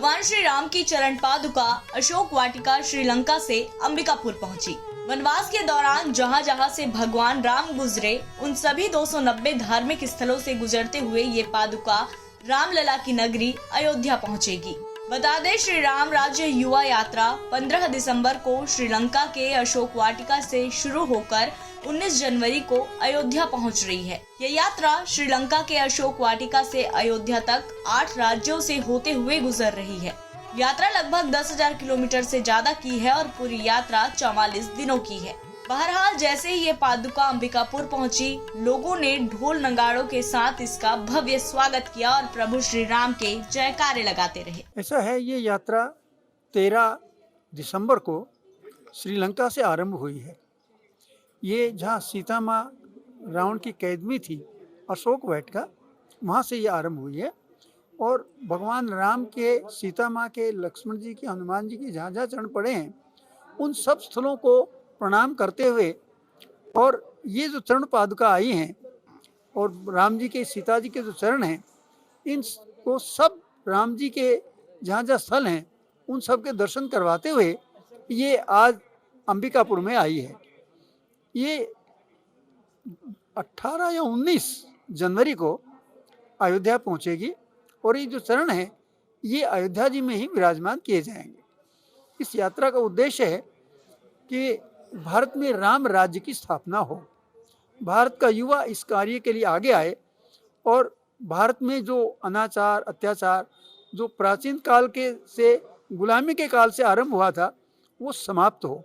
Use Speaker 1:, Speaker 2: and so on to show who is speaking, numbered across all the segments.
Speaker 1: भगवान श्री राम की चरण पादुका अशोक वाटिका श्रीलंका से अंबिकापुर पहुंची। वनवास के दौरान जहां जहां से भगवान राम गुजरे, उन सभी 290 धार्मिक स्थलों से गुजरते हुए ये पादुका रामलला की नगरी अयोध्या पहुंचेगी। बता दें, श्री राम राज्य युवा यात्रा 15 दिसंबर को श्रीलंका के अशोक वाटिका से शुरू होकर 19 जनवरी को अयोध्या पहुंच रही है। यह यात्रा श्रीलंका के अशोक वाटिका से अयोध्या तक 8 राज्यों से होते हुए गुजर रही है। यात्रा लगभग 10,000 किलोमीटर से ज्यादा की है और पूरी यात्रा 44 दिनों की है। बहरहाल, जैसे ही ये पादुका अंबिकापुर पहुंची, लोगों ने ढोल नगाड़ों के साथ इसका भव्य स्वागत किया और प्रभु श्री राम के जयकारे लगाते रहे।
Speaker 2: ऐसा है, ये यात्रा 13 दिसंबर को श्रीलंका से आरंभ हुई है। ये जहाँ सीता माँ रावण की कैद में थी, अशोक वाटिका, वहाँ से ये आरंभ हुई है। और भगवान राम के, सीता माँ के, लक्ष्मण जी के, हनुमान जी के जहाँ जहाँ चरण पड़े हैं, उन सब स्थलों को प्रणाम करते हुए, और ये जो चरण पादुका आई हैं और राम जी के, सीता जी के जो चरण हैं, इन को सब राम जी के जहाँ जहाँ स्थल हैं उन सब के दर्शन करवाते हुए ये आज अंबिकापुर में आई है। ये 18 या 19 जनवरी को अयोध्या पहुँचेगी और ये जो चरण हैं ये अयोध्या जी में ही विराजमान किए जाएंगे। इस यात्रा का उद्देश्य है कि भारत में राम राज्य की स्थापना हो, भारत का युवा इस कार्य के लिए आगे आए और भारत में जो अनाचार, अत्याचार जो प्राचीन काल के से, गुलामी के काल से आरंभ हुआ था, वो समाप्त हो।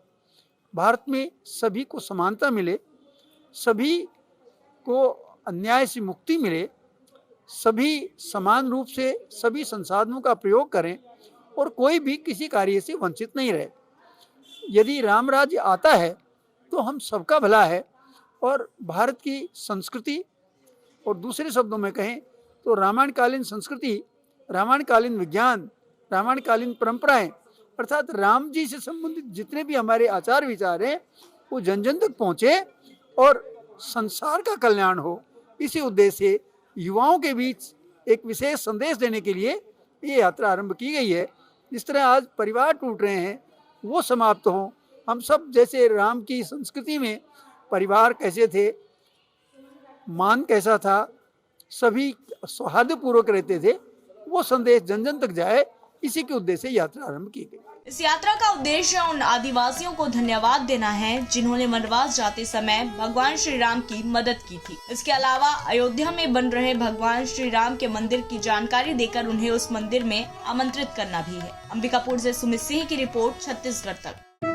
Speaker 2: भारत में सभी को समानता मिले, सभी को अन्याय से मुक्ति मिले, सभी समान रूप से सभी संसाधनों का प्रयोग करें और कोई भी किसी कार्य से वंचित नहीं रहे। यदि राम राज्य आता है तो हम सबका भला है और भारत की संस्कृति, और दूसरे शब्दों में कहें तो रामायणकालीन संस्कृति, रामायणकालीन विज्ञान, रामायणकालीन परंपराएं, अर्थात राम जी से संबंधित जितने भी हमारे आचार विचार हैं वो जन जन तक पहुँचे और संसार का कल्याण हो। इसी उद्देश्य से युवाओं के बीच एक विशेष संदेश देने के लिए ये यात्रा आरंभ की गई है। जिस तरह आज परिवार टूट रहे हैं वो समाप्त हों, हम सब जैसे राम की संस्कृति में परिवार कैसे थे, मान कैसा था, सभी सौहार्दपूर्वक रहते थे, वो संदेश जन जन तक जाए, इसी के उद्देश्य से यात्रा आरंभ की गई।
Speaker 1: इस यात्रा का उद्देश्य उन आदिवासियों को धन्यवाद देना है जिन्होंने वनवास जाते समय भगवान श्री राम की मदद की थी। इसके अलावा अयोध्या में बन रहे भगवान श्री राम के मंदिर की जानकारी देकर उन्हें उस मंदिर में आमंत्रित करना भी है। अंबिकापुर से सुमित सिंह की रिपोर्ट, छत्तीसगढ़ तक।